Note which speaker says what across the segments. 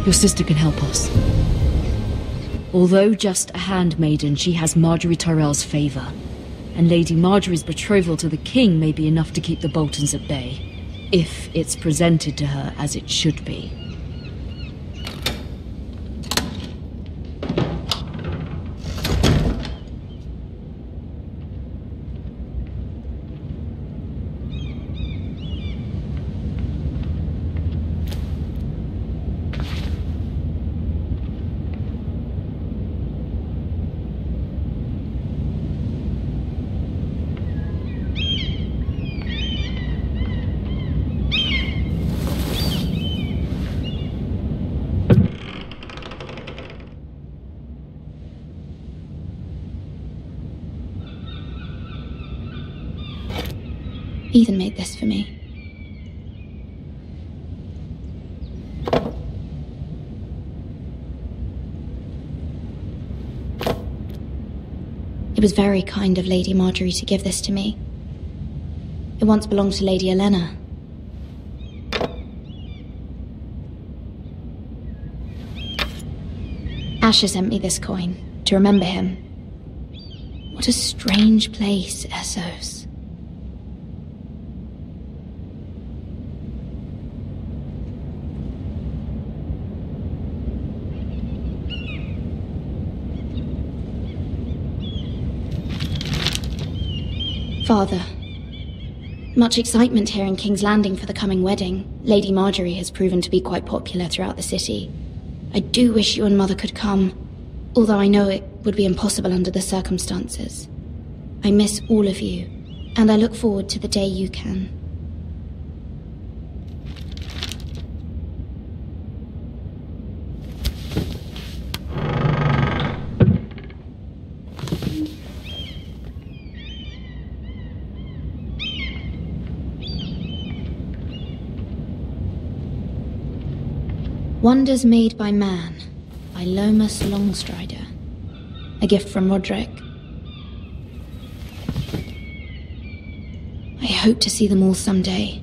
Speaker 1: Your sister can help us. Although just a handmaiden, she has Marjorie Tyrell's favour. And Lady Marjorie's betrothal to the king may be enough to keep the Boltons at bay, if it's presented to her as it should be.
Speaker 2: Ethan made this for me. It was very kind of Lady Marjorie to give this to me. It once belonged to Lady Elena. Asher sent me this coin to remember him. What a strange place, Essos. Father, much excitement here in King's Landing for the coming wedding. Lady Marjorie has proven to be quite popular throughout the city. I do wish you and Mother could come, although I know it would be impossible under the circumstances. I miss all of you, and I look forward to the day you can. Wonders Made by Man, by Lomas Longstrider. A gift from Roderick. I hope to see them all someday.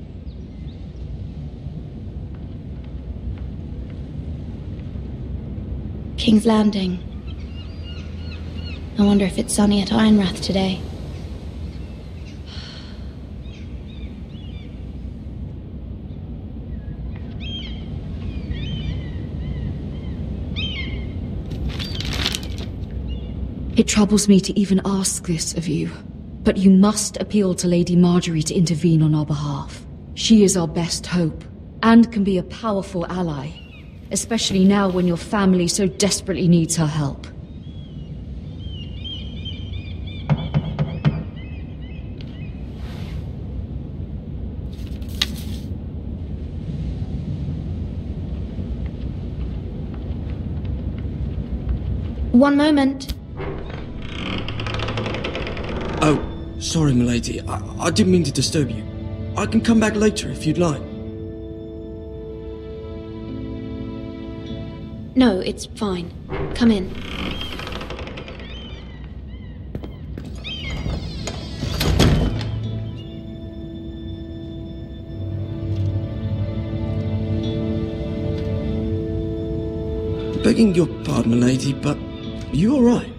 Speaker 2: King's Landing. I wonder if it's sunny at Ironrath today.
Speaker 1: It troubles me to even ask this of you, but you must appeal to Lady Marjorie to intervene on our behalf. She is our best hope, and can be a powerful ally, especially now when your family so desperately needs her help.
Speaker 2: One moment.
Speaker 3: Oh, sorry, milady. I didn't mean to disturb you. I can come back later if you'd like.
Speaker 2: No, it's fine. Come in.
Speaker 3: Begging your pardon, milady, but you all right?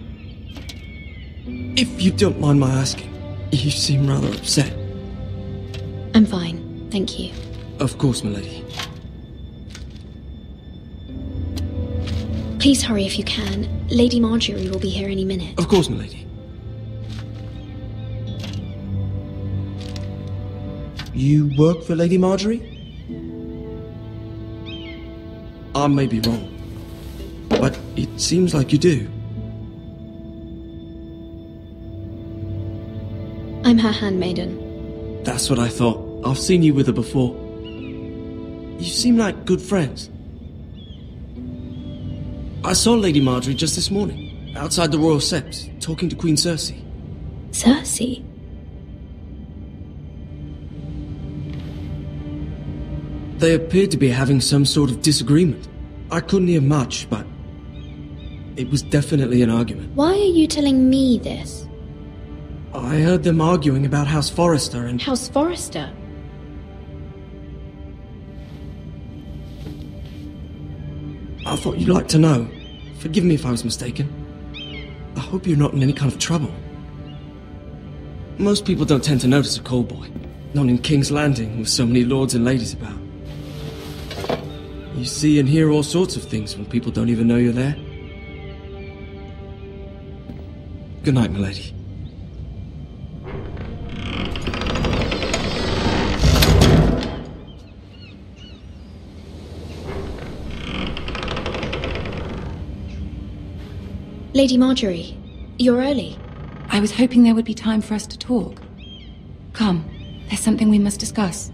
Speaker 3: If you don't mind my asking, you seem rather upset.
Speaker 2: I'm fine, thank you.
Speaker 3: Of course, milady.
Speaker 2: Please hurry if you can. Lady Marjorie will be here any minute.
Speaker 3: Of course, milady. You work for Lady Marjorie? I may be wrong, but it seems like you do.
Speaker 2: I'm her handmaiden.
Speaker 3: That's what I thought. I've seen you with her before. You seem like good friends. I saw Lady Marjorie just this morning, outside the Royal Sept, talking to Queen Cersei.
Speaker 2: Cersei?
Speaker 3: They appeared to be having some sort of disagreement. I couldn't hear much, but it was definitely an argument.
Speaker 2: Why are you telling me this?
Speaker 3: I heard them arguing about House Forrester and...
Speaker 2: House Forrester?
Speaker 3: thought you'd like to know. Forgive me if I was mistaken. I hope you're not in any kind of trouble. Most people don't tend to notice a callboy. Not in King's Landing, with so many lords and ladies about. You see and hear all sorts of things when people don't even know you're there. Good night, milady.
Speaker 2: Lady Marjorie, you're early.
Speaker 4: I was hoping there would be time for us to talk. Come, there's something we must discuss.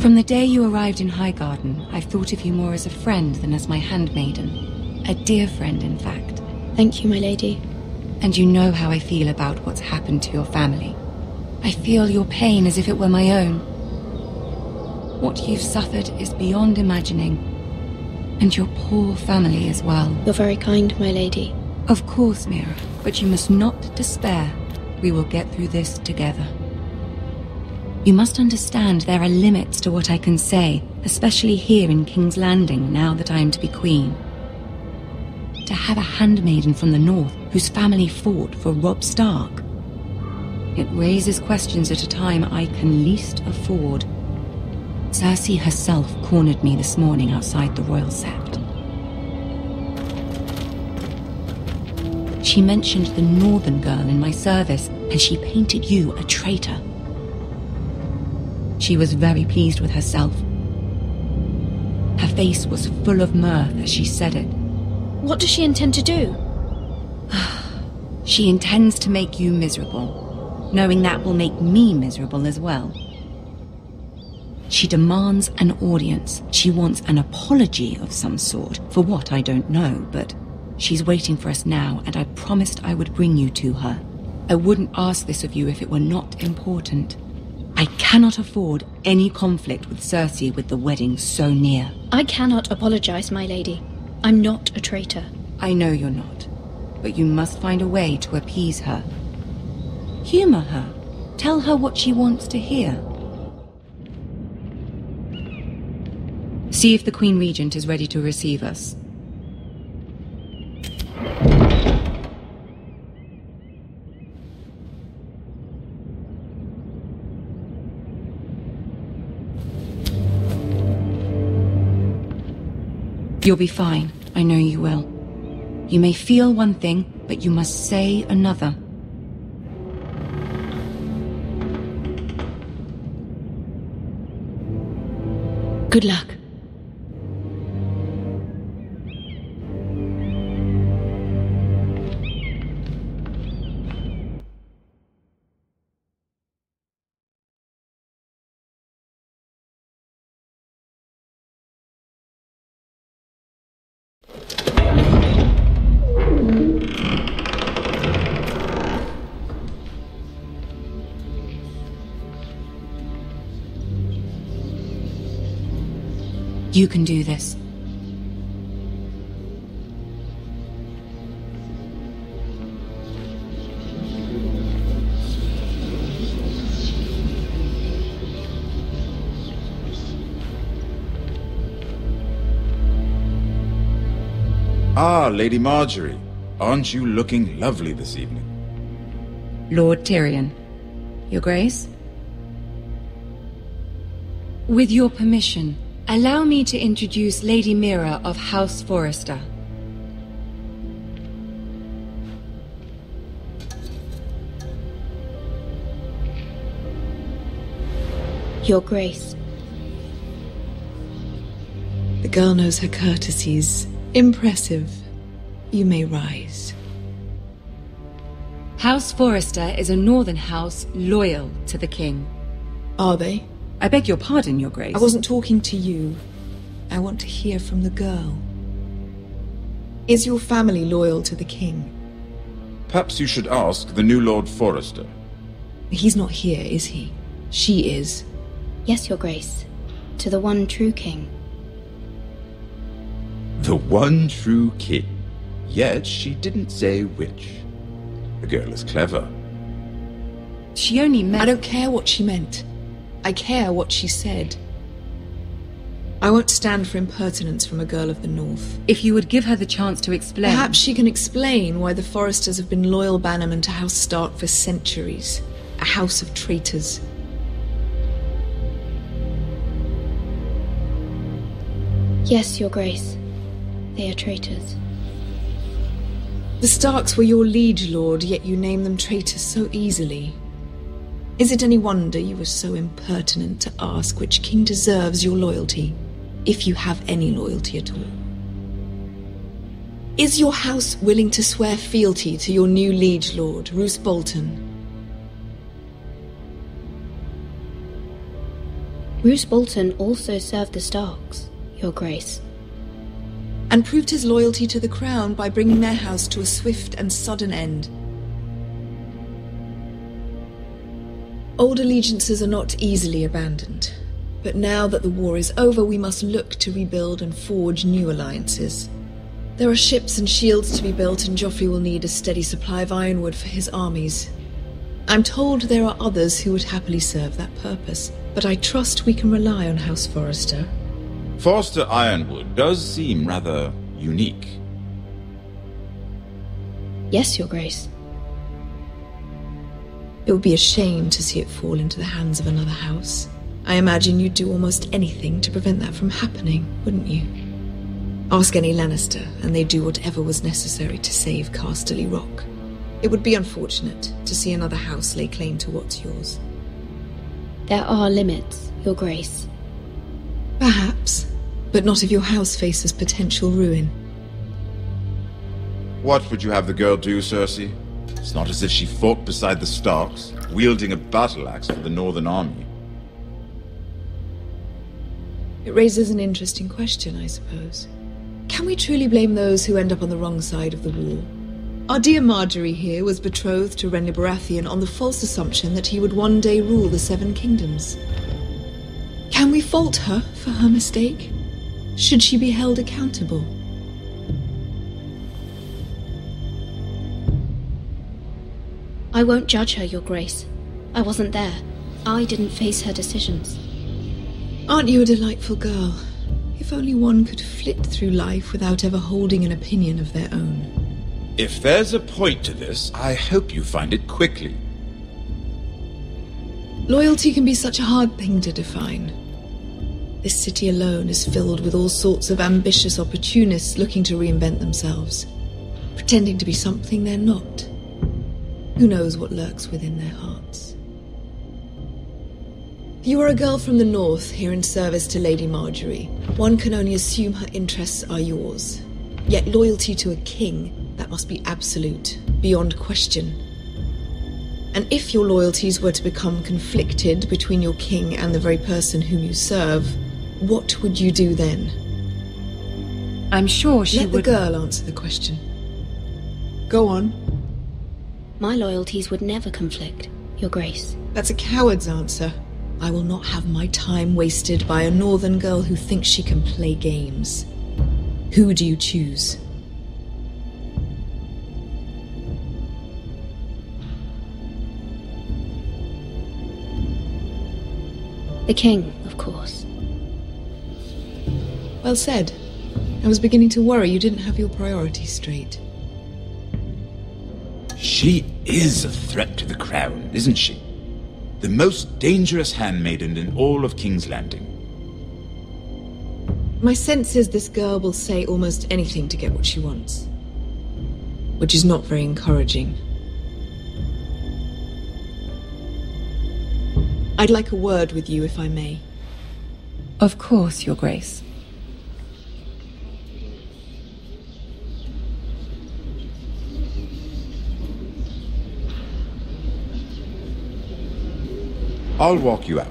Speaker 4: From the day you arrived in Highgarden, I've thought of you more as a friend than as my handmaiden. A dear friend, in fact.
Speaker 2: Thank you, my lady.
Speaker 4: And you know how I feel about what's happened to your family. I feel your pain as if it were my own. What you've suffered is beyond imagining. And your poor family as well.
Speaker 2: You're very kind, my lady.
Speaker 4: Of course, Mira, but you must not despair. We will get through this together. You must understand there are limits to what I can say, especially here in King's Landing, now that I am to be queen. To have a handmaiden from the north whose family fought for Robb Stark. It raises questions at a time I can least afford. Cersei herself cornered me this morning outside the Royal Sept. She mentioned the northern girl in my service, and she painted you a traitor. She was very pleased with herself. Her face was full of mirth as she said it.
Speaker 2: What does she intend to do?
Speaker 4: She intends to make you miserable, knowing that will make me miserable as well. She demands an audience. She wants an apology of some sort, for what I don't know, but she's waiting for us now, and I promised I would bring you to her. I wouldn't ask this of you if it were not important. I cannot afford any conflict with Cersei with the wedding so near.
Speaker 2: I cannot apologize, my lady. I'm not a traitor.
Speaker 4: I know you're not, but you must find a way to appease her. Humor her. Tell her what she wants to hear. See if the Queen Regent is ready to receive us. You'll be fine. I know you will. You may feel one thing, but you must say another.
Speaker 1: Good luck.
Speaker 4: You can do this.
Speaker 5: Ah, Lady Marjorie. Aren't you looking lovely this evening?
Speaker 4: Lord Tyrion. Your Grace? With your permission, allow me to introduce Lady Mira of House Forrester.
Speaker 2: Your Grace.
Speaker 6: The girl knows her courtesies. Impressive. You may rise.
Speaker 4: House Forrester is a northern house loyal to the king.
Speaker 6: Are they?
Speaker 4: I beg your pardon, Your Grace.
Speaker 6: I wasn't talking to you. I want to hear from the girl. Is your family loyal to the king?
Speaker 5: Perhaps you should ask the new Lord Forrester.
Speaker 6: He's not here, is he? She is.
Speaker 2: Yes, Your Grace. To the one true king.
Speaker 5: The one true king. Yet she didn't say which. The girl is clever.
Speaker 4: She only meant...
Speaker 6: I don't care what she meant. I care what she said. I won't stand for impertinence from a girl of the North.
Speaker 4: If you would give her the chance to explain...
Speaker 6: Perhaps she can explain why the Forresters have been loyal bannermen to House Stark for centuries. A house of traitors.
Speaker 2: Yes, Your Grace. They are traitors.
Speaker 6: The Starks were your liege lord, yet you name them traitors so easily. Is it any wonder you were so impertinent to ask which king deserves your loyalty? If you have any loyalty at all. Is your house willing to swear fealty to your new liege lord, Roose Bolton?
Speaker 2: Roose Bolton also served the Starks, Your Grace.
Speaker 6: And proved his loyalty to the crown by bringing their house to a swift and sudden end. Old allegiances are not easily abandoned. But now that the war is over, we must look to rebuild and forge new alliances. There are ships and shields to be built, and Joffrey will need a steady supply of ironwood for his armies. I'm told there are others who would happily serve that purpose, but I trust we can rely on House Forrester.
Speaker 5: Forrester Ironwood does seem rather unique.
Speaker 2: Yes, Your Grace.
Speaker 6: It would be a shame to see it fall into the hands of another house. I imagine you'd do almost anything to prevent that from happening, wouldn't you? Ask any Lannister, and they'd do whatever was necessary to save Casterly Rock. It would be unfortunate to see another house lay claim to what's yours.
Speaker 2: There are limits, Your Grace.
Speaker 6: Perhaps, but not if your house faces potential ruin.
Speaker 5: What would you have the girl do, Cersei? It's not as if she fought beside the Starks, wielding a battle axe for the Northern Army.
Speaker 6: It raises an interesting question, I suppose. Can we truly blame those who end up on the wrong side of the war? Our dear Marjorie here was betrothed to Renly Baratheon on the false assumption that he would one day rule the Seven Kingdoms. Can we fault her for her mistake? Should she be held accountable?
Speaker 2: I won't judge her, Your Grace. I wasn't there. I didn't face her decisions.
Speaker 6: Aren't you a delightful girl? If only one could flit through life without ever holding an opinion of their own.
Speaker 5: If there's a point to this, I hope you find it quickly.
Speaker 6: Loyalty can be such a hard thing to define. This city alone is filled with all sorts of ambitious opportunists looking to reinvent themselves, pretending to be something they're not. Who knows what lurks within their hearts? You are a girl from the north, here in service to Lady Marjorie. One can only assume her interests are yours. Yet loyalty to a king, that must be absolute, beyond question. And if your loyalties were to become conflicted between your king and the very person whom you serve, what would you do then?
Speaker 4: I'm sure she would...
Speaker 6: Let the girl answer the question. Go on.
Speaker 2: My loyalties would never conflict, Your Grace.
Speaker 6: That's a coward's answer. I will not have my time wasted by a northern girl who thinks she can play games. Who do you choose?
Speaker 2: The king, of course.
Speaker 6: Well said. I was beginning to worry you didn't have your priorities straight.
Speaker 5: She is a threat to the crown, isn't she? The most dangerous handmaiden in all of King's Landing.
Speaker 6: My sense is this girl will say almost anything to get what she wants. Which is not very encouraging. I'd like a word with you, if I may.
Speaker 4: Of course, Your Grace.
Speaker 5: I'll walk you out.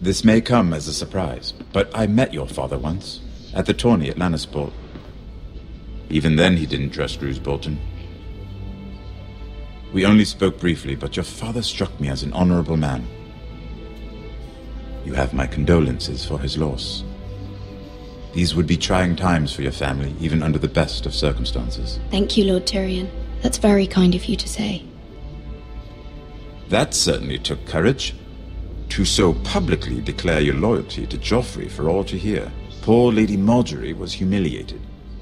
Speaker 5: This may come as a surprise, but I met your father once, at the tourney at Lannisport. Even then he didn't trust Roose Bolton. We only spoke briefly, but your father struck me as an honorable man. You have my condolences for his loss. These would be trying times for your family, even under the best of circumstances.
Speaker 2: Thank you, Lord Tyrion. That's very kind of you to say.
Speaker 5: That certainly took courage. To so publicly declare your loyalty to Joffrey for all to hear. Poor Lady Marjorie was humiliated,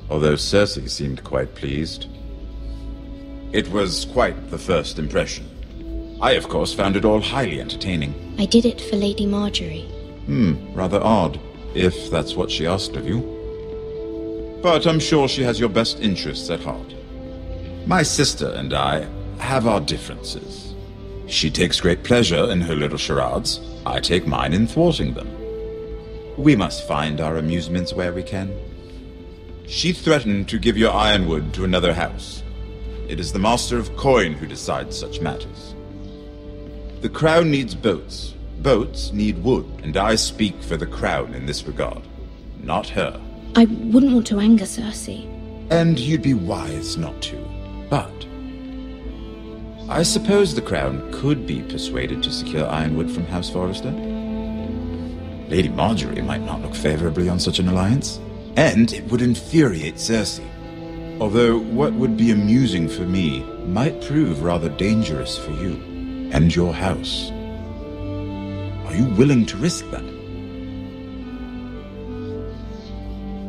Speaker 5: although Cersei seemed quite pleased. It was quite the first impression. I, of course, found it all highly entertaining.
Speaker 2: I did it for Lady Marjorie.
Speaker 5: Rather odd, if that's what she asked of you. But I'm sure she has your best interests at heart. My sister and I have our differences. She takes great pleasure in her little charades. I take mine in thwarting them. We must find our amusements where we can. She threatened to give your ironwood to another house. It is the Master of Coin who decides such matters. The crown needs boats. Boats need wood, and I speak for the crown in this regard, not her.
Speaker 2: I wouldn't want to anger Cersei.
Speaker 5: And you'd be wise not to. But I suppose the crown could be persuaded to secure ironwood from House Forrester. Lady Marjorie might not look favorably on such an alliance, and it would infuriate Cersei. Although what would be amusing for me might prove rather dangerous for you and your house. Are you willing to risk that?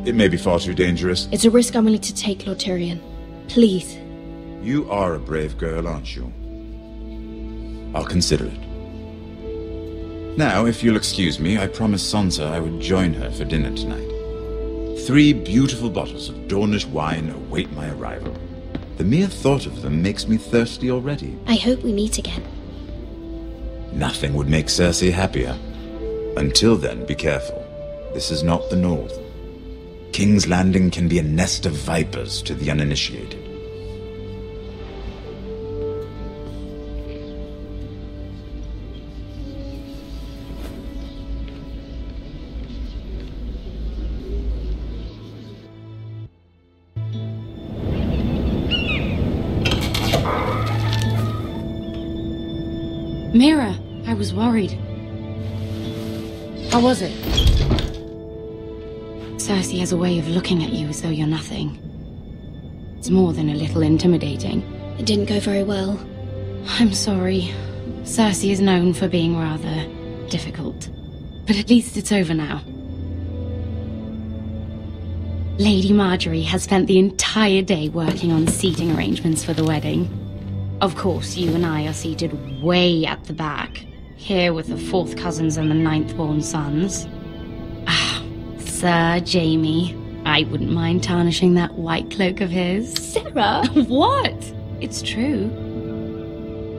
Speaker 5: It may be far too dangerous.
Speaker 2: It's a risk I'm willing to take, Lord Tyrion. Please.
Speaker 5: You are a brave girl, aren't you? I'll consider it. Now, if you'll excuse me, I promised Sansa I would join her for dinner tonight. 3 beautiful bottles of Dornish wine await my arrival. The mere thought of them makes me thirsty already.
Speaker 2: I hope we meet again.
Speaker 5: Nothing would make Cersei happier. Until then, be careful. This is not the North. King's Landing can be a nest of vipers to the uninitiated.
Speaker 2: Mira, I was worried. How was it? Cersei has a way of looking at you as though you're nothing. It's more than a little intimidating. It didn't go very well. I'm sorry. Cersei is known for being rather difficult. But at least it's over now. Lady Marjorie has spent the entire day working on seating arrangements for the wedding. Of course, you and I are seated way at the back, here with the 4th cousins and the 9th-born sons. Ah, Sir Jaime. I wouldn't mind tarnishing that white cloak of his. Sarah! What? It's true.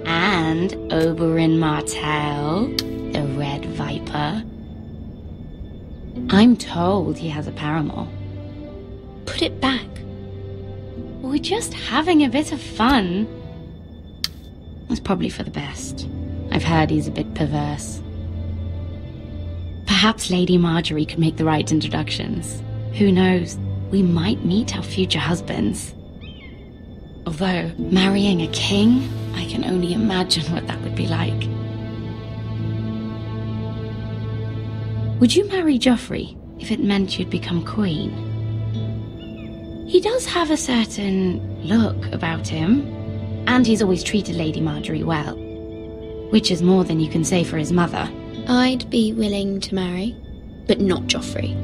Speaker 2: And Oberyn Martell, the Red Viper. I'm told he has a paramour. Put it back. We're just having a bit of fun. It's probably for the best. I've heard he's a bit perverse. Perhaps Lady Marjorie could make the right introductions. Who knows? We might meet our future husbands. Although, marrying a king, I can only imagine what that would be like. Would you marry Joffrey if it meant you'd become queen? He does have a certain look about him. And he's always treated Lady Marjorie well. Which is more than you can say for his mother. I'd be willing to marry, but not Joffrey.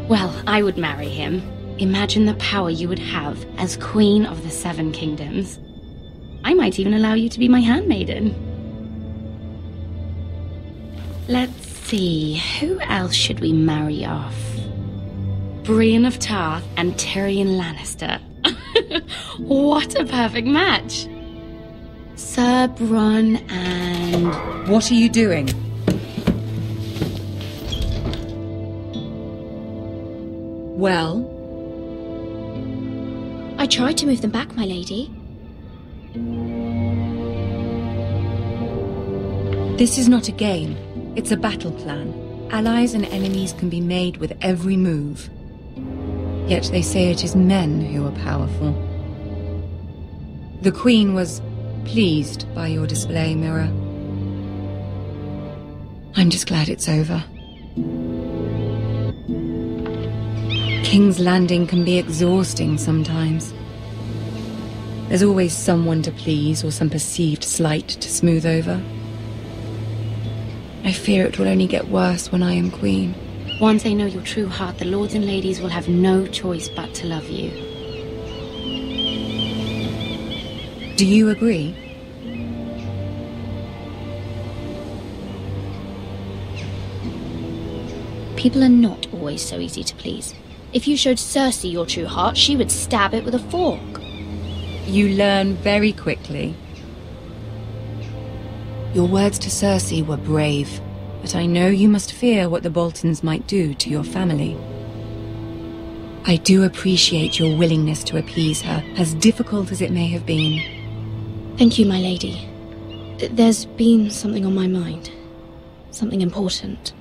Speaker 2: Well, I would marry him. Imagine the power you would have as Queen of the 7 Kingdoms. I might even allow you to be my handmaiden. Let's see, who else should we marry off? Brienne of Tarth and Tyrion Lannister. What a perfect match! Sir Bronn and...
Speaker 4: What are you doing?
Speaker 6: Well?
Speaker 2: I tried to move them back, my lady.
Speaker 4: This is not a game. It's a battle plan. Allies and enemies can be made with every move. Yet they say it is men who are powerful. The Queen was pleased by your display, Mira. I'm just glad it's over. King's Landing can be exhausting sometimes. There's always someone to please or some perceived slight to smooth over. I fear it will only get worse when I am queen.
Speaker 2: Once they know your true heart, the lords and ladies will have no choice but to love you.
Speaker 4: Do you agree?
Speaker 2: People are not always so easy to please. If you showed Cersei your true heart, she would stab it with a fork.
Speaker 4: You learn very quickly. Your words to Cersei were brave, but I know you must fear what the Boltons might do to your family. I do appreciate your willingness to appease her, as difficult as it may have been.
Speaker 2: Thank you, my lady. There's been something on my mind. Something important.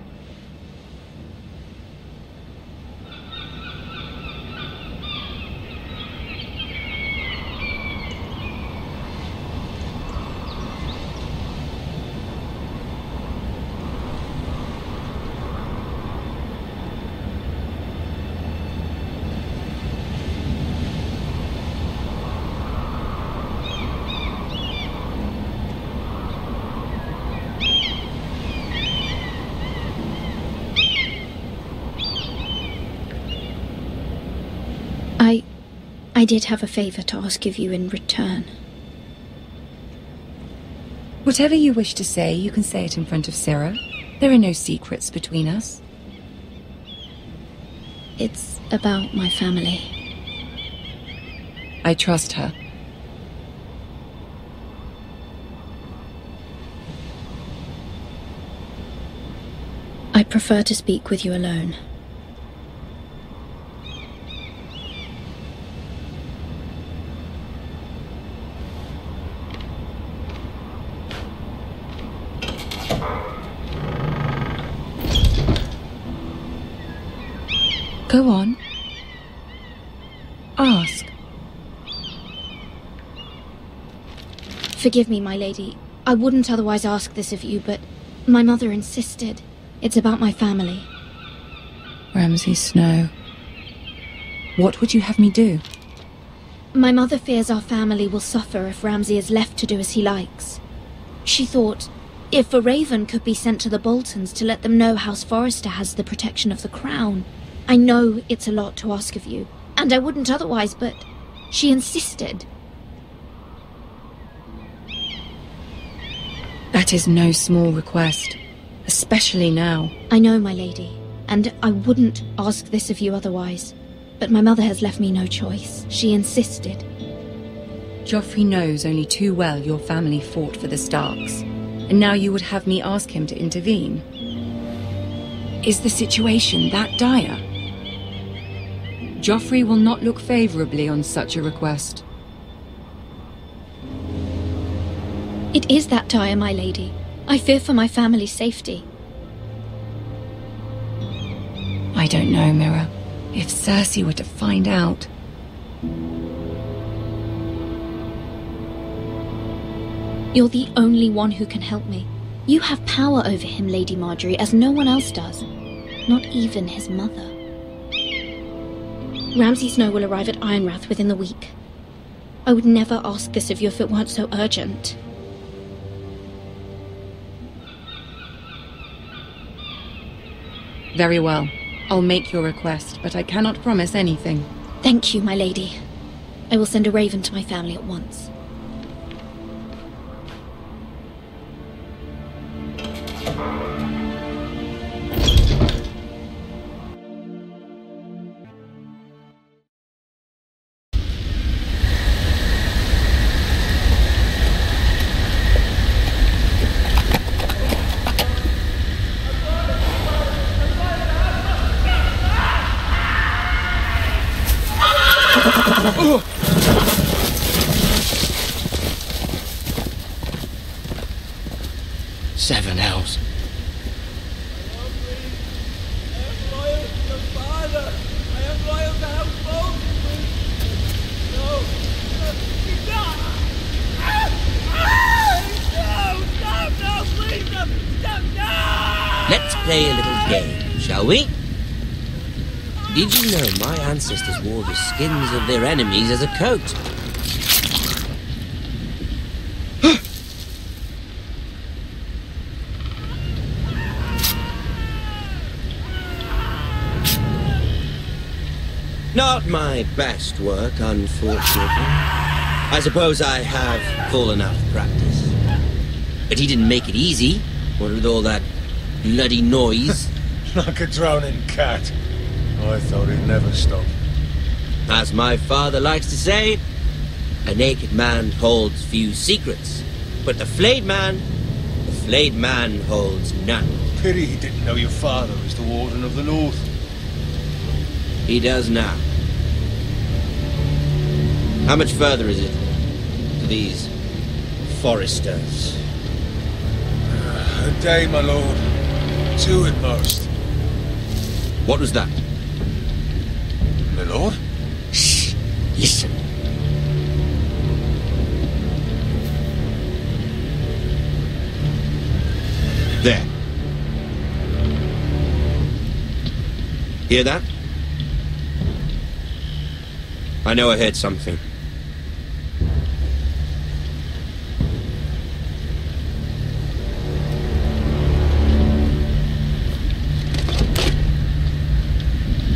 Speaker 2: I did have a favor to ask of you in return.
Speaker 4: Whatever you wish to say, you can say it in front of Sarah. There are no secrets between us.
Speaker 2: It's about my family.
Speaker 4: I trust her.
Speaker 2: I prefer to speak with you alone.
Speaker 4: Go on. Ask.
Speaker 2: Forgive me, my lady. I wouldn't otherwise ask this of you, but my mother insisted. It's about my family.
Speaker 4: Ramsay Snow. What would you have me do?
Speaker 2: My mother fears our family will suffer if Ramsay is left to do as he likes. She thought, if a raven could be sent to the Boltons to let them know House Forrester has the protection of the crown. I know it's a lot to ask of you, and I wouldn't otherwise, but she insisted.
Speaker 4: That is no small request, especially now.
Speaker 2: I know, my lady, and I wouldn't ask this of you otherwise, but my mother has left me no choice. She insisted.
Speaker 4: Joffrey knows only too well your family fought for the Starks, and now you would have me ask him to intervene. Is the situation that dire? Joffrey will not look favorably on such a request.
Speaker 2: It is that dire, my lady. I fear for my family's safety.
Speaker 4: I don't know, Mirror. If Cersei were to find out...
Speaker 2: You're the only one who can help me. You have power over him, Lady Marjorie, as no one else does. Not even his mother. Ramsay Snow will arrive at Ironrath within the week. I would never ask this of you if it weren't so urgent.
Speaker 4: Very well. I'll make your request, but I cannot promise anything.
Speaker 2: Thank you, my lady. I will send a raven to my family at once.
Speaker 7: Seven hells.
Speaker 8: Let's play a little game, shall we? Did you know my ancestors wore the skins of their enemies as a coat? Not my best work, unfortunately. I suppose I have fallen out of practice. But he didn't make it easy, what with all that bloody noise.
Speaker 7: Like a drowning cat. I thought he'd never stop.
Speaker 8: As my father likes to say, a naked man holds few secrets, but the flayed man holds none.
Speaker 7: Pity he didn't know your father was the Warden of the North.
Speaker 8: He does now. How much further is it to these foresters?
Speaker 7: A day, my lord. 2 at most.
Speaker 8: What was that?
Speaker 7: My lord?
Speaker 8: Shh! Listen. There. Hear that? I know I heard something.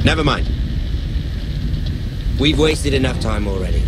Speaker 8: Never mind. We've wasted enough time already.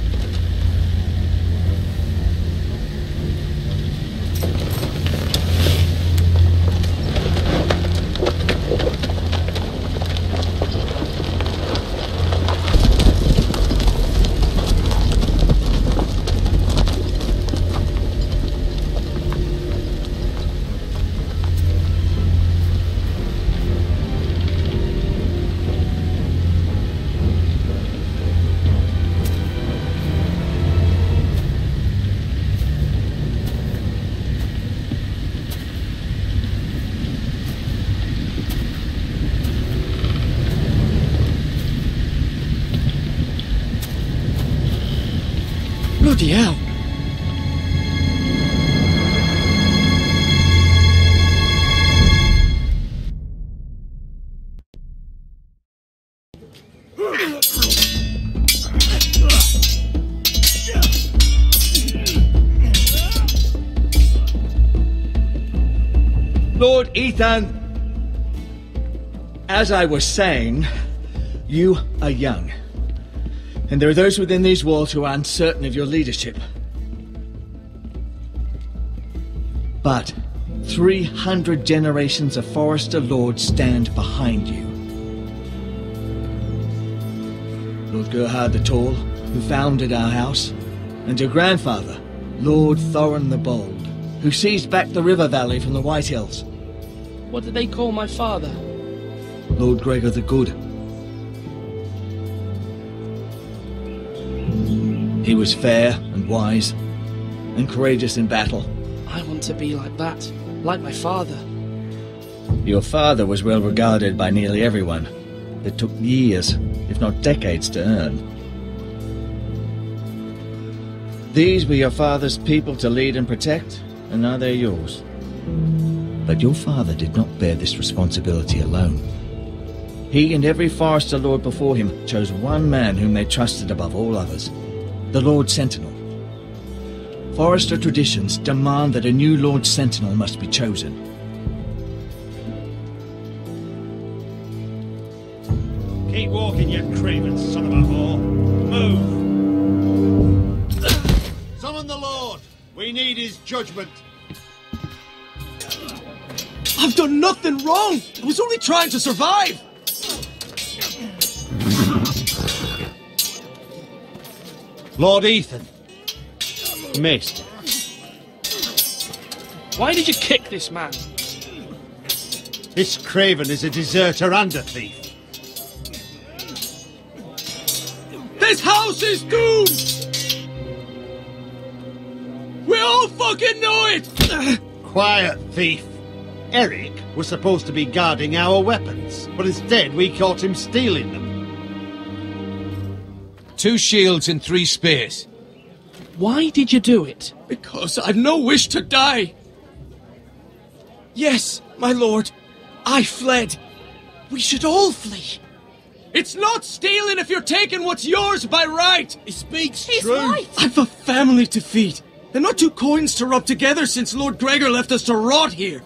Speaker 3: Bloody hell!
Speaker 9: Lord Ethan, as I was saying, you are young. And there are those within these walls who are uncertain of your leadership. But 300 generations of Forester Lords stand behind you. Lord Gerhard the Tall, who founded our house, and your grandfather, Lord Thorin the Bold, who seized back the river valley from the White Hills.
Speaker 10: What did they call my father?
Speaker 9: Lord Gregor the Good. He was fair and wise, and courageous in battle.
Speaker 10: I want to be like that, like my father.
Speaker 9: Your father was well regarded by nearly everyone. It took years, if not decades, to earn. These were your father's people to lead and protect, and now they're yours. But your father did not bear this responsibility alone. He and every Forester Lord before him chose one man whom they trusted above all others. The Lord Sentinel. Forester traditions demand that a new Lord Sentinel must be chosen.
Speaker 7: Keep walking, you craven son of a whore. Move! Summon the Lord! We need his judgment.
Speaker 3: I've done nothing wrong! I was only trying to survive!
Speaker 7: Lord Ethan. Missed.
Speaker 10: Why did you kick this man?
Speaker 7: This craven is a deserter and a thief.
Speaker 3: This house is doomed! We all fucking know it!
Speaker 7: Quiet, thief. Eric was supposed to be guarding our weapons, but instead we caught him stealing them.
Speaker 11: 2 shields and 3 spears.
Speaker 10: Why did you do it?
Speaker 3: Because I've no wish to die. Yes, my lord, I fled. We should all flee. It's not stealing if you're taking what's yours by right.
Speaker 7: He speaks
Speaker 1: He's
Speaker 7: truth.
Speaker 1: right.
Speaker 3: I've a family to feed, and not 2 coins to rub together since Lord Gregor left us to rot here.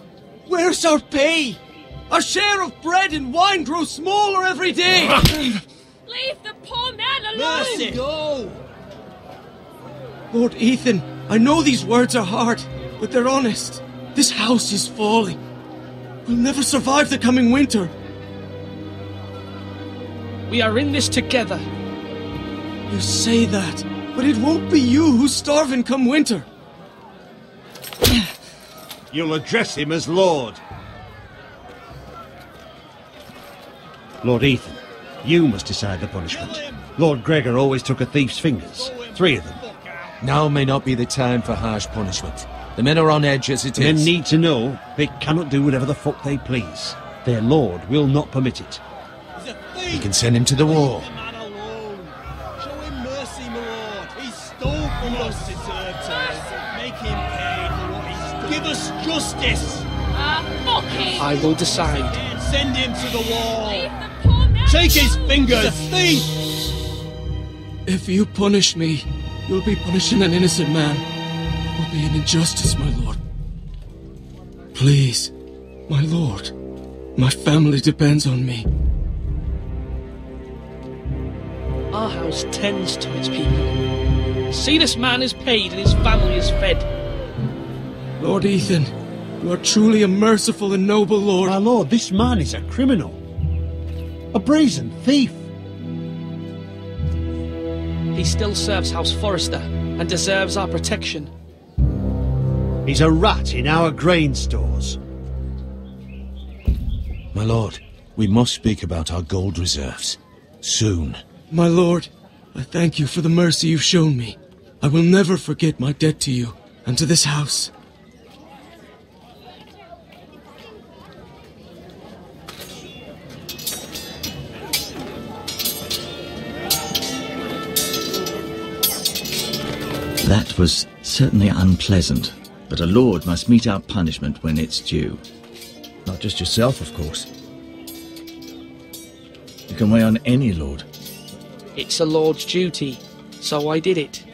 Speaker 3: Where's our pay? Our share of bread and wine grows smaller every day.
Speaker 12: Leave the poor man alone!
Speaker 7: Mercy!
Speaker 10: Go!
Speaker 3: Lord Ethan, I know these words are hard, but they're honest. This house is falling. We'll never survive the coming winter.
Speaker 10: We are in this together.
Speaker 3: You say that, but it won't be you who's starving come winter.
Speaker 7: You'll address him as Lord. Lord Ethan, you must decide the punishment. Lord Gregor always took a thief's fingers. 3 of them.
Speaker 11: Now may not be the time for harsh punishment. The men are on edge as it
Speaker 7: The men
Speaker 11: is.
Speaker 7: need to know they cannot do whatever the fuck they please. Their lord will not permit it.
Speaker 11: We can send him to the wall.
Speaker 13: Show him mercy, my lord. He stole from us. Deserved to. Make him pay for what he stole. Give us justice.
Speaker 12: Fuck him!
Speaker 10: I will decide.
Speaker 13: Send him to the wall.
Speaker 12: Leave the poor man
Speaker 13: Take his
Speaker 12: alone.
Speaker 13: fingers. A thief.
Speaker 3: If you punish me, you'll be punishing an innocent man. It will be an injustice, my lord. Please, my lord. My family depends on me.
Speaker 10: Our house tends to its people. See, this man is paid and his family is fed.
Speaker 3: Lord Ethan, you are truly a merciful and noble lord.
Speaker 7: My lord, this man is a criminal. A brazen thief.
Speaker 10: He still serves House Forrester and deserves our protection.
Speaker 7: He's a rat in our grain stores.
Speaker 11: My lord, we must speak about our gold reserves. Soon.
Speaker 3: My lord, I thank you for the mercy you've shown me. I will never forget my debt to you and to this house.
Speaker 9: That was certainly unpleasant, but a lord must mete out punishment when it's due.
Speaker 14: Not just yourself, of course.
Speaker 9: You can weigh on any lord.
Speaker 10: It's a lord's duty, so I did it.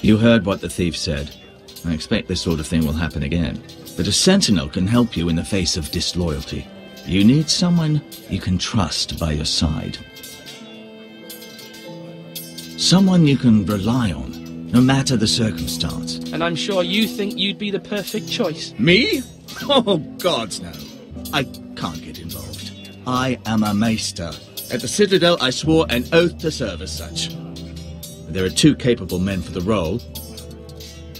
Speaker 9: You heard what the thief said. I expect this sort of thing will happen again. But a sentinel can help you in the face of disloyalty. You need someone you can trust by your side. Someone you can rely on, no matter the circumstance.
Speaker 10: And I'm sure you think you'd be the perfect choice.
Speaker 9: Me? Oh, gods no. I can't get involved. I am a maester. At the Citadel, I swore an oath to serve as such. There are 2 capable men for the role.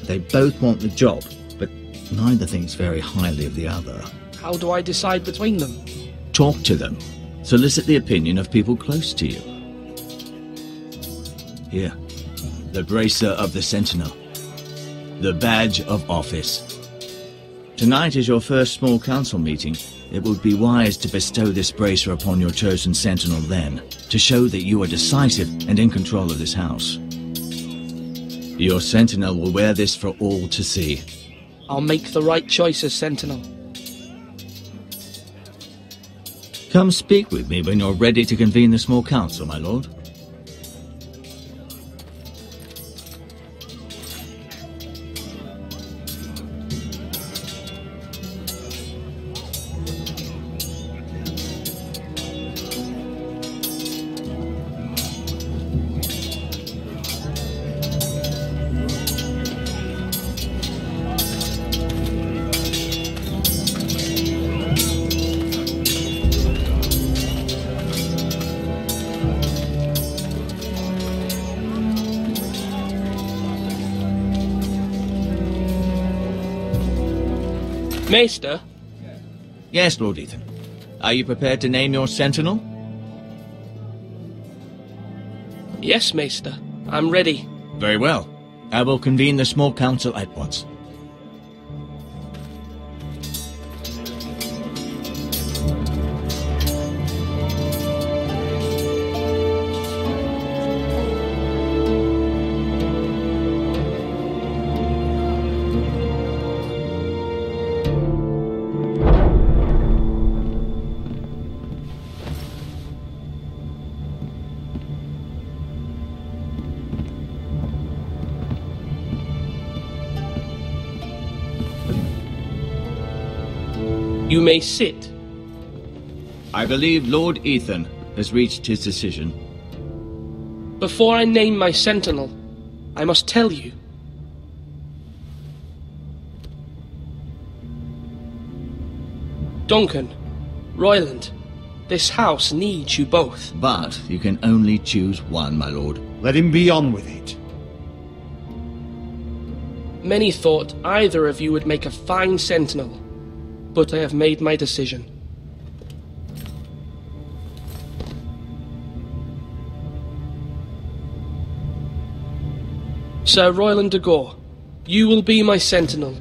Speaker 9: They both want the job, but neither thinks very highly of the other.
Speaker 10: How do I decide between them?
Speaker 9: Talk to them. Solicit the opinion of people close to you. Here, the bracer of the Sentinel. The badge of office. Tonight is your first small council meeting. It would be wise to bestow this bracer upon your chosen sentinel then, to show that you are decisive and in control of this house. Your sentinel will wear this for all to see.
Speaker 10: I'll make the right choice as sentinel.
Speaker 9: Come speak with me when you're ready to convene the small council, my lord.
Speaker 10: Maester?
Speaker 9: Yes, Lord Ethan. Are you prepared to name your sentinel?
Speaker 10: Yes, Maester. I'm ready.
Speaker 9: Very well. I will convene the small council at once.
Speaker 10: You may sit.
Speaker 9: I believe Lord Ethan has reached his decision.
Speaker 10: Before I name my sentinel, I must tell you. Duncan, Royland, this house needs you both.
Speaker 9: But you can only choose one, my lord.
Speaker 7: Let him be on with it.
Speaker 10: Many thought either of you would make a fine sentinel, but I have made my decision. Sir Royland de Gore, you will be my sentinel.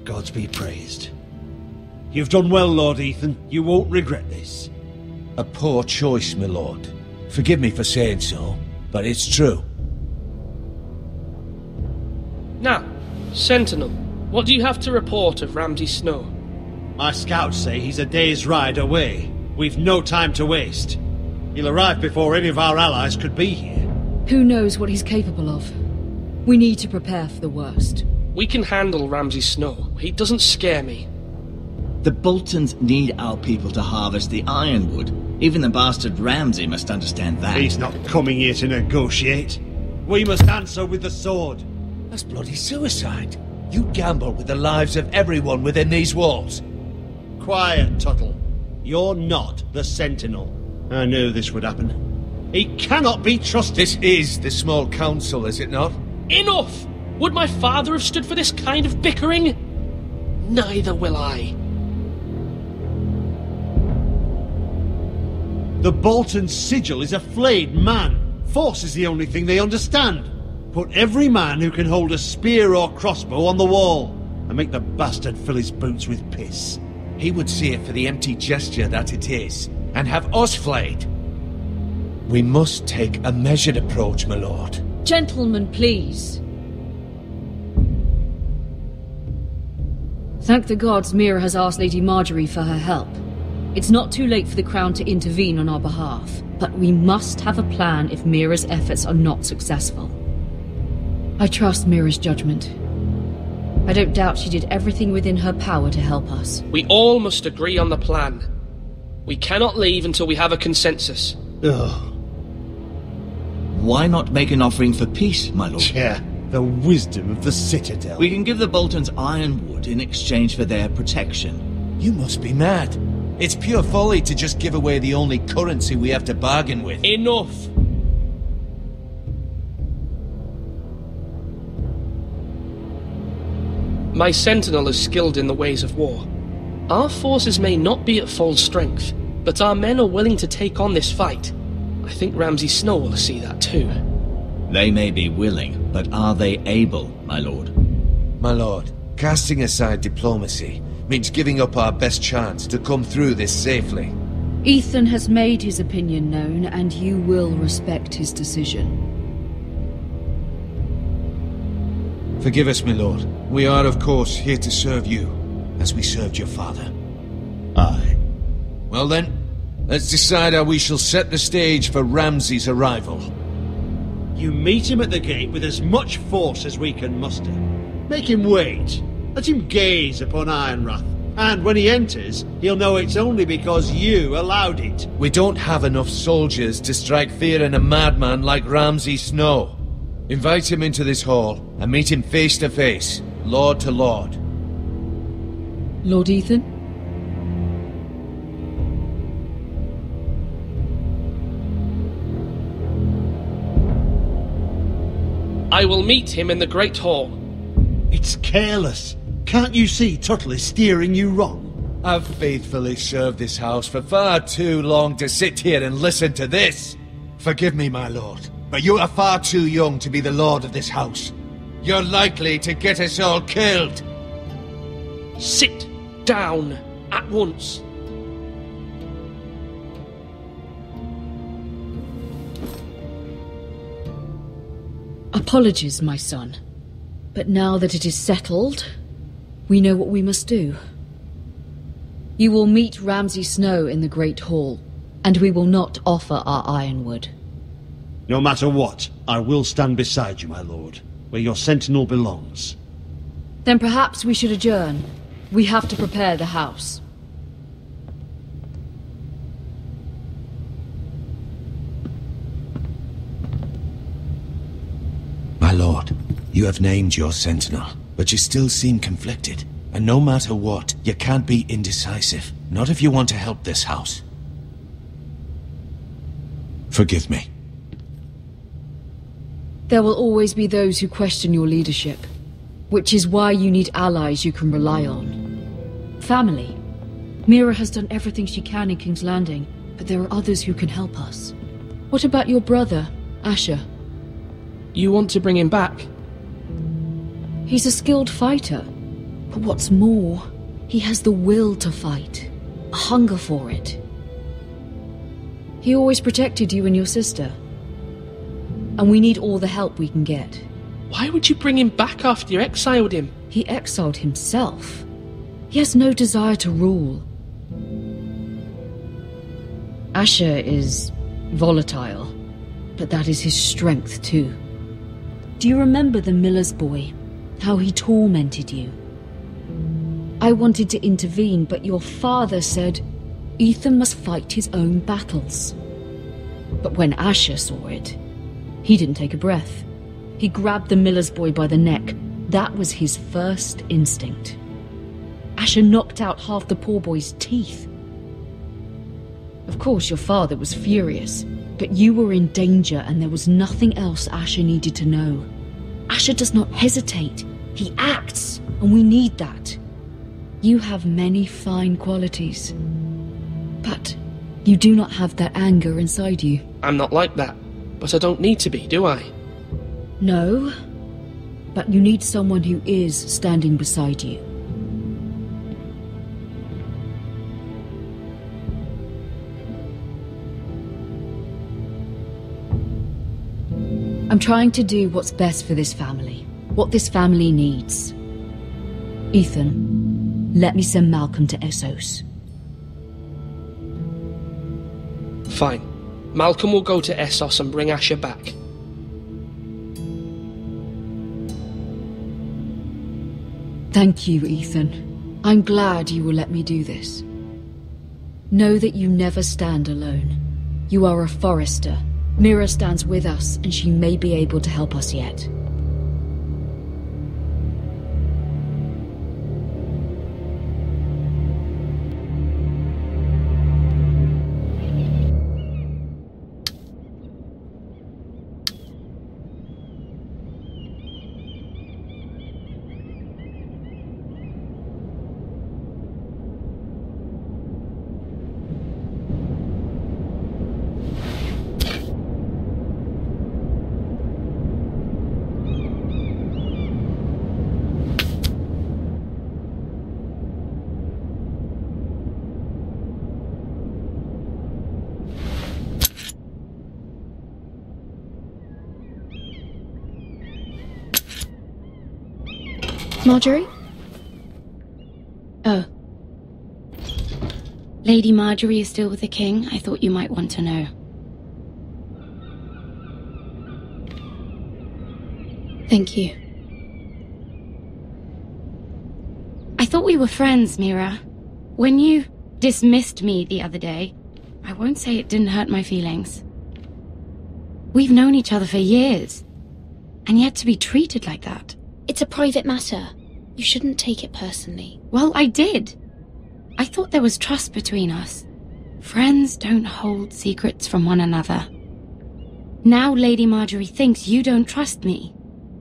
Speaker 7: Gods be praised. You've done well, Lord Ethan. You won't regret this.
Speaker 11: A poor choice, my lord. Forgive me for saying so, but it's true.
Speaker 10: Now, Sentinel, what do you have to report of Ramsay Snow?
Speaker 7: My scouts say he's a day's ride away. We've no time to waste. He'll arrive before any of our allies could be here.
Speaker 1: Who knows what he's capable of? We need to prepare for the worst.
Speaker 10: We can handle Ramsay Snow. He doesn't scare me.
Speaker 9: The Boltons need our people to harvest the ironwood. Even the bastard Ramsay must understand that.
Speaker 7: He's not coming here to negotiate. We must answer with the sword.
Speaker 11: That's bloody suicide. You gamble with the lives of everyone within these walls.
Speaker 7: Quiet, Tuttle. You're not the Sentinel. I knew this would happen. He cannot be trusted.
Speaker 11: This is the small council, is it not?
Speaker 10: Enough! Would my father have stood for this kind of bickering? Neither will I.
Speaker 7: The Bolton sigil is a flayed man. Force is the only thing they understand. Put every man who can hold a spear or crossbow on the wall, and make the bastard fill his boots with piss.
Speaker 11: He would see it for the empty gesture that it is, and have us flayed. We must take a measured approach, my lord.
Speaker 1: Gentlemen, please. Thank the gods Mira has asked Lady Marjorie for her help. It's not too late for the Crown to intervene on our behalf, but we must have a plan if Mira's efforts are not successful. I trust Mira's judgment. I don't doubt she did everything within her power to help us.
Speaker 10: We all must agree on the plan. We cannot leave until we have a consensus.
Speaker 7: Ugh.
Speaker 9: Why not make an offering for peace, my lord?
Speaker 7: Yeah, the wisdom of the Citadel.
Speaker 9: We can give the Boltons ironwood in exchange for their protection.
Speaker 11: You must be mad. It's pure folly to just give away the only currency we have to bargain with.
Speaker 10: Enough! My sentinel is skilled in the ways of war. Our forces may not be at full strength, but our men are willing to take on this fight. I think Ramsay Snow will see that too.
Speaker 9: They may be willing, but are they able, my lord?
Speaker 11: My lord, casting aside diplomacy means giving up our best chance to come through this safely.
Speaker 1: Ethan has made his opinion known, and you will respect his decision.
Speaker 11: Forgive us, my lord. We are, of course, here to serve you, as we served your father.
Speaker 7: Aye.
Speaker 11: Well then, let's decide how we shall set the stage for Ramsay's arrival.
Speaker 7: You meet him at the gate with as much force as we can muster. Make him wait. Let him gaze upon Ironrath. And when he enters, he'll know it's only because you allowed it.
Speaker 11: We don't have enough soldiers to strike fear in a madman like Ramsay Snow. Invite him into this hall, and meet him face to face, lord to lord.
Speaker 1: Lord Ethan?
Speaker 10: I will meet him in the Great Hall.
Speaker 7: It's careless. Can't you see Tuttle is steering you wrong?
Speaker 11: I've faithfully served this house for far too long to sit here and listen to this. Forgive me, my lord, but you are far too young to be the lord of this house. You're likely to get us all killed.
Speaker 10: Sit down at once.
Speaker 1: Apologies, my son. But now that it is settled, we know what we must do. You will meet Ramsay Snow in the Great Hall, and we will not offer our ironwood.
Speaker 7: No matter what, I will stand beside you, my lord, where your sentinel belongs.
Speaker 1: Then perhaps we should adjourn. We have to prepare the house.
Speaker 15: You have named your sentinel, but you still seem conflicted. And no matter what, you can't be indecisive. Not if you want to help this house. Forgive me.
Speaker 1: There will always be those who question your leadership, which is why you need allies you can rely on. Family. Mira has done everything she can in King's Landing, but there are others who can help us. What about your brother, Asher?
Speaker 10: You want to bring him back?
Speaker 1: He's a skilled fighter, but what's more, he has the will to fight, a hunger for it. He always protected you and your sister, and we need all the help we can get.
Speaker 10: Why would you bring him back after you exiled him?
Speaker 1: He exiled himself. He has no desire to rule. Asher is volatile, but that is his strength too. Do you remember the miller's boy? How he tormented you? I wanted to intervene, but your father said Ethan must fight his own battles. But when Asher saw it, he didn't take a breath. He grabbed the miller's boy by the neck. That was his first instinct. Asher knocked out half the poor boy's teeth. Of course, your father was furious, but you were in danger and there was nothing else Asher needed to know. Asher does not hesitate. He acts, and we need that. You have many fine qualities, but you do not have that anger inside you.
Speaker 10: I'm not like that, but I don't need to be, do I?
Speaker 1: No, but you need someone who is standing beside you. I'm trying to do what's best for this family, what this family needs. Ethan, let me send Malcolm to Essos.
Speaker 10: Fine. Malcolm will go to Essos and bring Asher back.
Speaker 1: Thank you, Ethan. I'm glad you will let me do this. Know that you never stand alone. You are a Forester. Mira stands with us, and she may be able to help us yet.
Speaker 2: Marjorie? Oh. Lady Marjorie is still with the king. I thought you might want to know. Thank you. I thought we were friends, Mira. When you dismissed me the other day, I won't say it didn't hurt my feelings. We've known each other for years, and yet to be treated like that. It's a private matter. You shouldn't take it personally. Well, I did. I thought there was trust between us. Friends don't hold secrets from one another. Now Lady Marjorie thinks you don't trust me,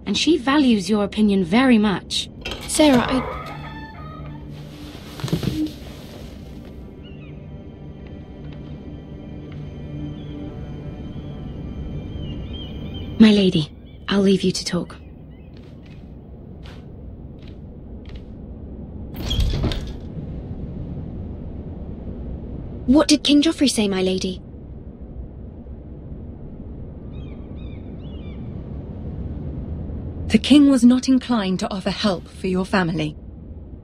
Speaker 2: and she values your opinion very much. Sarah, My lady, I'll leave you to talk. What did King Joffrey say, my lady?
Speaker 4: The king was not inclined to offer help for your family.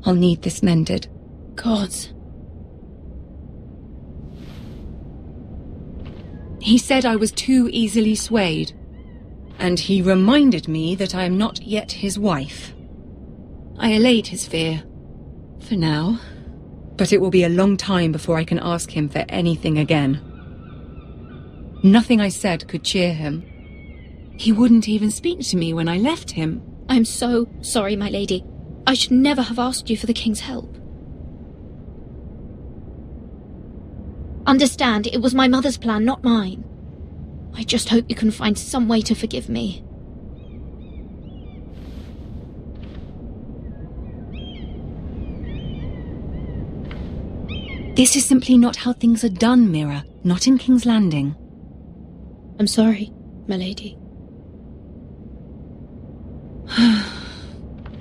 Speaker 4: I'll need this mended.
Speaker 2: Gods.
Speaker 4: He said I was too easily swayed. And he reminded me that I am not yet his wife. I allayed his fear. For now. But it will be a long time before I can ask him for anything again. Nothing I said could cheer him. He wouldn't even speak to me when I left him. I
Speaker 2: I am so sorry, my lady. I should never have asked you for the king's help. Understand, it was my mother's plan, not mine. I just hope you can find some way to forgive me.
Speaker 4: This is simply not how things are done, Mira. Not in King's Landing.
Speaker 2: I'm sorry, my lady.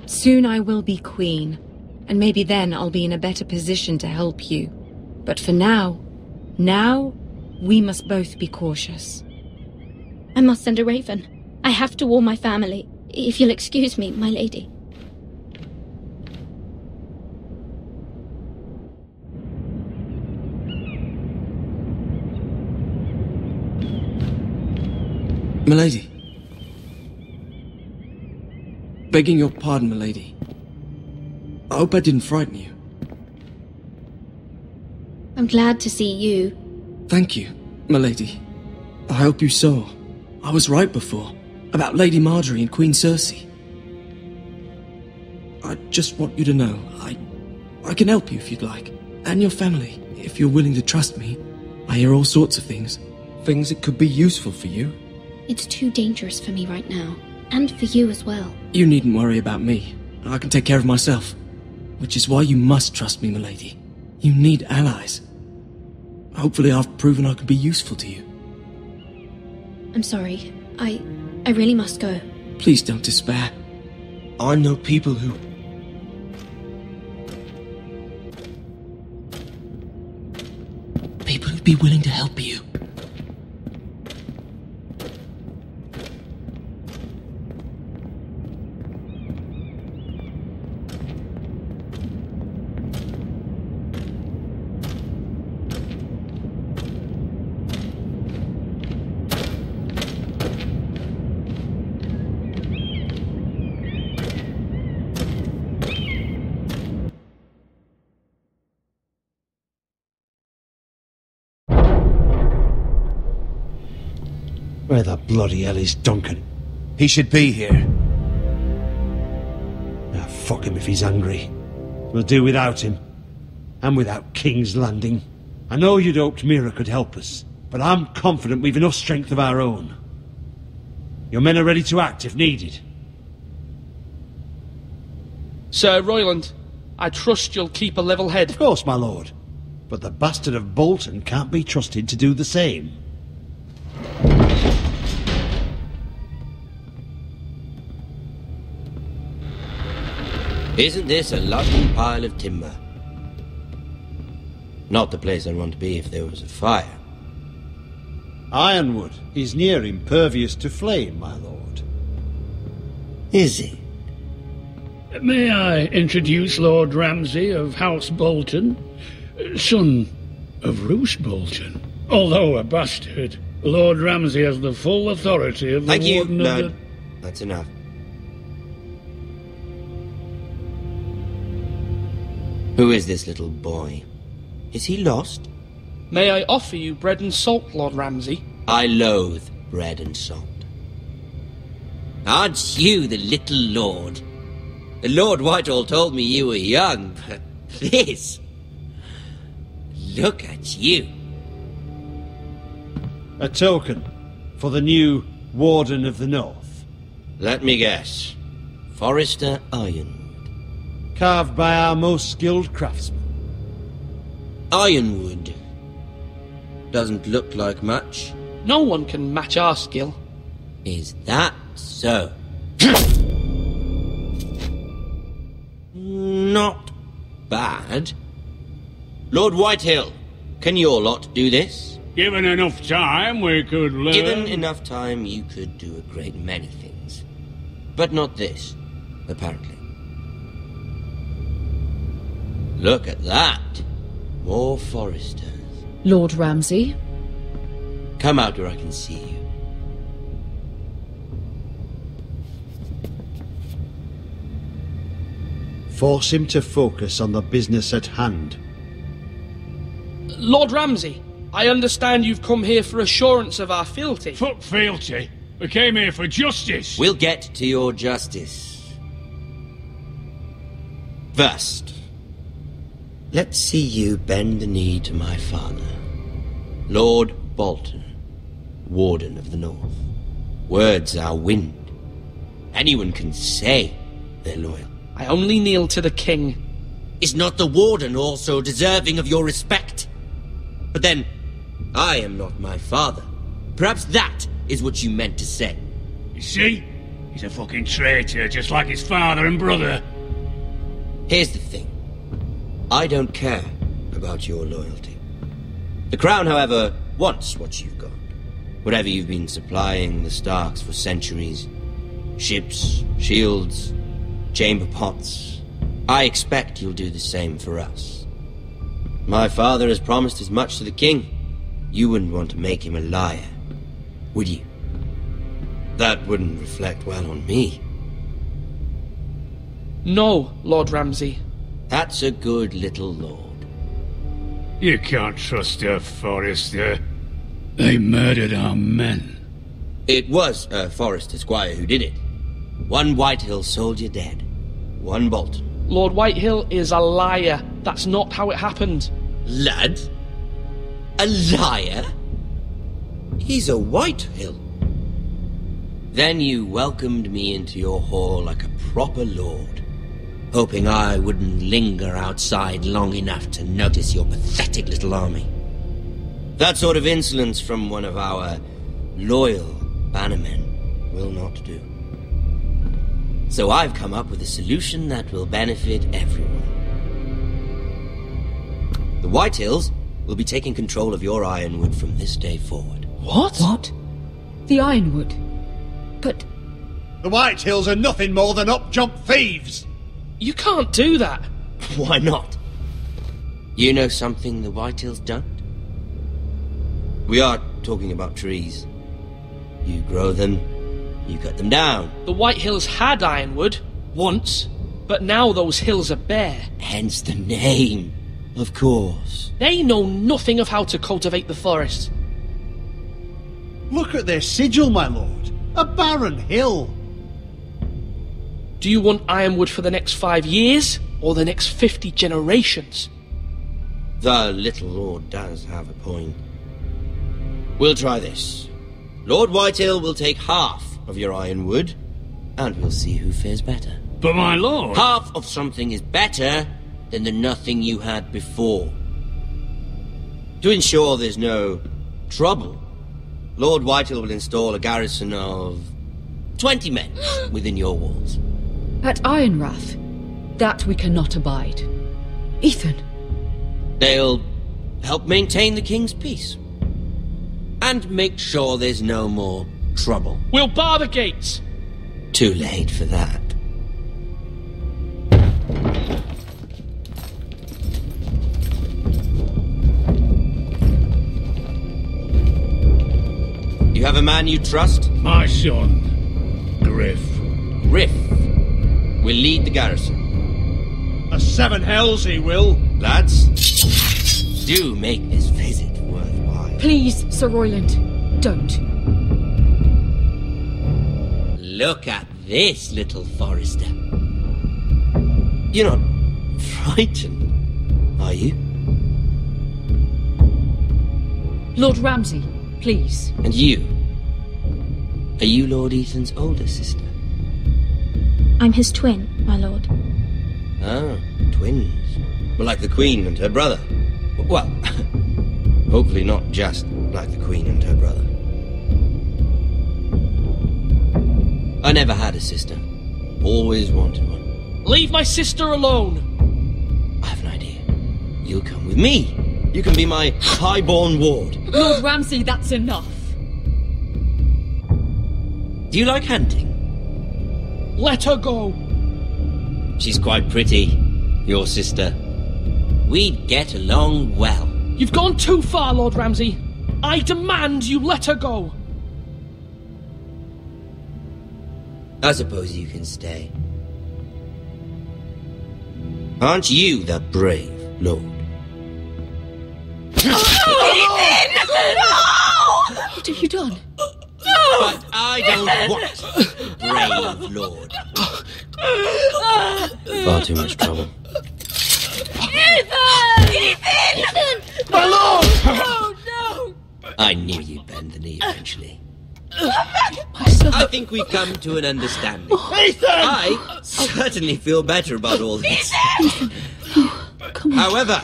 Speaker 4: Soon I will be queen, and maybe then I'll be in a better position to help you. But for now, we must both be cautious.
Speaker 2: I must send a raven. I have to warn my family. If you'll excuse me, my lady.
Speaker 3: Milady. Begging your pardon, milady. I hope I didn't frighten you.
Speaker 2: I'm glad to see you.
Speaker 3: Thank you, milady. I hope you saw. I was right before, about Lady Marjorie and Queen Cersei. I just want you to know, I can help you if you'd like, and your family, if you're willing to trust me. I hear all sorts of things. Things that could be useful for you.
Speaker 2: It's too dangerous for me right now, and for you as well.
Speaker 3: You needn't worry about me. I can take care of myself. Which is why you must trust me, milady. You need allies. Hopefully I've proven I can be useful to you.
Speaker 2: I'm sorry. I really must go.
Speaker 3: Please don't despair. I know people who... People who'd be willing to help you.
Speaker 7: Where the bloody hell is Duncan?
Speaker 11: He should be here.
Speaker 7: Ah, fuck him if he's angry. We'll do without him. And without King's Landing. I know you'd hoped Mira could help us, but I'm confident we've enough strength of our own. Your men are ready to act if needed.
Speaker 10: Sir Royland, I trust you'll keep a level head.
Speaker 7: Of course, my lord. But the bastard of Bolton can't be trusted to do the same.
Speaker 8: Isn't this a lovely pile of timber? Not the place I'd want to be if there was a fire.
Speaker 7: Ironwood is near impervious to flame, my lord.
Speaker 8: Is it?
Speaker 16: May I introduce Lord Ramsay of House Bolton, son of Roose Bolton. Although a bastard, Lord Ramsay has the full authority of the
Speaker 8: Thank you,
Speaker 16: Warden of
Speaker 8: Lord.
Speaker 16: the...
Speaker 8: That's enough. Who is this little boy? Is he lost?
Speaker 10: May I offer you bread and salt, Lord Ramsay?
Speaker 8: I loathe bread and salt. Aren't you the little lord? The Lord Whitehall told me you were young, but this... Look at you.
Speaker 7: A token for the new Warden of the North.
Speaker 8: Let me guess. Forrester Ironwood.
Speaker 7: Carved by our most skilled craftsmen.
Speaker 8: Ironwood. Doesn't look like much.
Speaker 10: No one can match our skill.
Speaker 8: Is that so? Not bad. Lord Whitehill, can your lot do this?
Speaker 16: Given enough time, we could learn...
Speaker 8: Given enough time, you could do a great many things. But not this, apparently. Look at that. More Foresters.
Speaker 1: Lord Ramsay?
Speaker 8: Come out where I can see you.
Speaker 7: Force him to focus on the business at hand.
Speaker 10: Lord Ramsay, I understand you've come here for assurance of our fealty.
Speaker 16: Fuck fealty. We came here for justice.
Speaker 8: We'll get to your justice. First, let's see you bend the knee to my father, Lord Bolton, Warden of the North. Words are wind. Anyone can say they're loyal.
Speaker 10: I only kneel to the king.
Speaker 8: Is not the Warden also deserving of your respect? But then, I am not my father. Perhaps that is what you meant to say.
Speaker 16: You see? He's a fucking traitor, just like his father and brother.
Speaker 8: Here's the thing. I don't care about your loyalty. The Crown, however, wants what you've got. Whatever you've been supplying the Starks for centuries. Ships, shields, chamber pots. I expect you'll do the same for us. My father has promised as much to the king. You wouldn't want to make him a liar, would you? That wouldn't reflect well on me.
Speaker 10: No, Lord Ramsay.
Speaker 8: That's a good little lord.
Speaker 16: You can't trust a Forrester. They murdered our men.
Speaker 8: It was a Forrester squire who did it. One Whitehill soldier dead. One Bolton.
Speaker 10: Lord Whitehill is a liar. That's not how it happened.
Speaker 8: Lad? A liar? He's a Whitehill. Then you welcomed me into your hall like a proper lord, hoping I wouldn't linger outside long enough to notice your pathetic little army. That sort of insolence from one of our loyal bannermen will not do. So I've come up with a solution that will benefit everyone. The Whitehills will be taking control of your Ironwood from this day forward.
Speaker 10: What?
Speaker 1: What? The Ironwood? But...
Speaker 7: The Whitehills are nothing more than up-jump thieves!
Speaker 10: You can't do that!
Speaker 8: Why not? You know something the Whitehills don't? We are talking about trees. You grow them, you cut them down.
Speaker 10: The Whitehills had Ironwood, once, but now those hills are bare.
Speaker 8: Hence the name, of course.
Speaker 10: They know nothing of how to cultivate the forest.
Speaker 7: Look at their sigil, my lord. A barren hill.
Speaker 10: Do you want Ironwood for the next 5 years, or the next 50 generations?
Speaker 8: The little lord does have a point. We'll try this. Lord Whitehill will take half of your Ironwood, and we'll see who fares better.
Speaker 16: But my lord...
Speaker 8: Half of something is better than the nothing you had before. To ensure there's no trouble, Lord Whitehill will install a garrison of 20 men within your walls.
Speaker 1: At Ironrath? That we cannot abide. Ethan.
Speaker 8: They'll help maintain the king's peace. And make sure there's no more trouble.
Speaker 10: We'll bar the gates!
Speaker 8: Too late for that. You have a man you trust?
Speaker 16: My son, Griff.
Speaker 8: Griff will lead the garrison.
Speaker 7: The seven hells he will.
Speaker 8: Lads, do make this visit worthwhile.
Speaker 1: Please, Sir Royland, don't.
Speaker 8: Look at this, little Forrester. You're not frightened, are you?
Speaker 1: Lord Ramsay, please.
Speaker 8: And you? Are you Lord Ethan's older sister?
Speaker 2: I'm his twin, my lord.
Speaker 8: Ah, twins. Well, like the Queen and her brother. Well, hopefully not just like the Queen and her brother. I never had a sister. Always wanted one.
Speaker 10: Leave my sister alone!
Speaker 8: I have an idea. You'll come with me. You can be my highborn ward.
Speaker 1: Lord Ramsay, that's enough.
Speaker 8: Do you like hunting?
Speaker 10: Let her go!
Speaker 8: She's quite pretty, your sister. We'd get along well.
Speaker 10: You've gone too far, Lord Ramsay. I demand you let her go.
Speaker 8: I suppose you can stay. Aren't you the brave lord?
Speaker 1: What have you done?
Speaker 8: But I don't want a brave lord. Far too much trouble. I knew you'd bend the knee eventually. I think we've come to an understanding.
Speaker 13: Ethan!
Speaker 8: I certainly feel better about all this. However,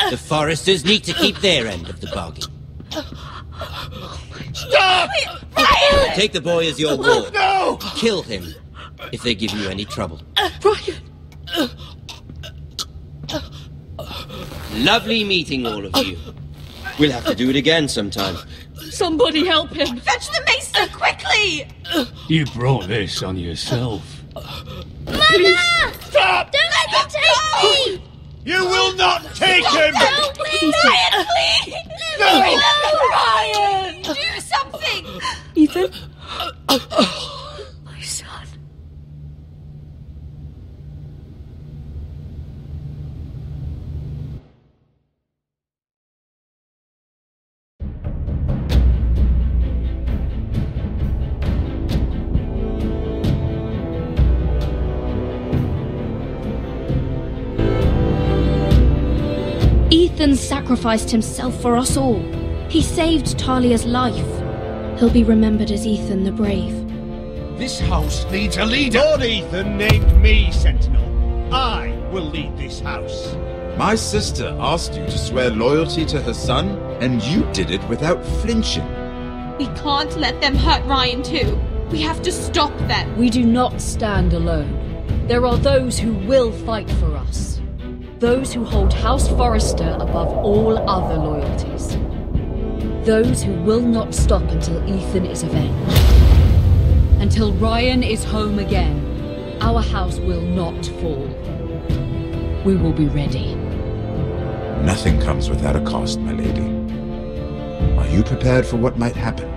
Speaker 8: the Foresters need to keep their end of the bargain.
Speaker 13: Stop!
Speaker 12: Ryan!
Speaker 8: Take the boy as your ward.
Speaker 13: No!
Speaker 8: Kill him if they give you any trouble.
Speaker 12: Ryan!
Speaker 8: Lovely meeting all of you. We'll have to do it again sometime.
Speaker 12: Somebody help him! Fetch the maester, quickly!
Speaker 16: You brought this on yourself.
Speaker 12: Mama!
Speaker 13: Stop!
Speaker 12: Don't let him take me!
Speaker 13: You will not take him!
Speaker 12: No, please! Ryan, please!
Speaker 13: No!
Speaker 12: Ryan! Do something!
Speaker 1: Ethan? My son.
Speaker 2: Ethan sacrificed himself for us all. He saved Talia's life. He'll be remembered as Ethan the Brave.
Speaker 11: This house needs a leader.
Speaker 7: Lord Ethan named me Sentinel. I will lead this house.
Speaker 5: My sister asked you to swear loyalty to her son, and you did it without flinching.
Speaker 12: We can't let them hurt Ryan too. We have to stop them.
Speaker 1: We do not stand alone. There are those who will fight for us. Those who hold House Forrester above all other loyalties. Those who will not stop until Ethan is avenged. Until Ryan is home again, our house will not fall. We will be ready.
Speaker 5: Nothing comes without a cost, my lady. Are you prepared for what might happen?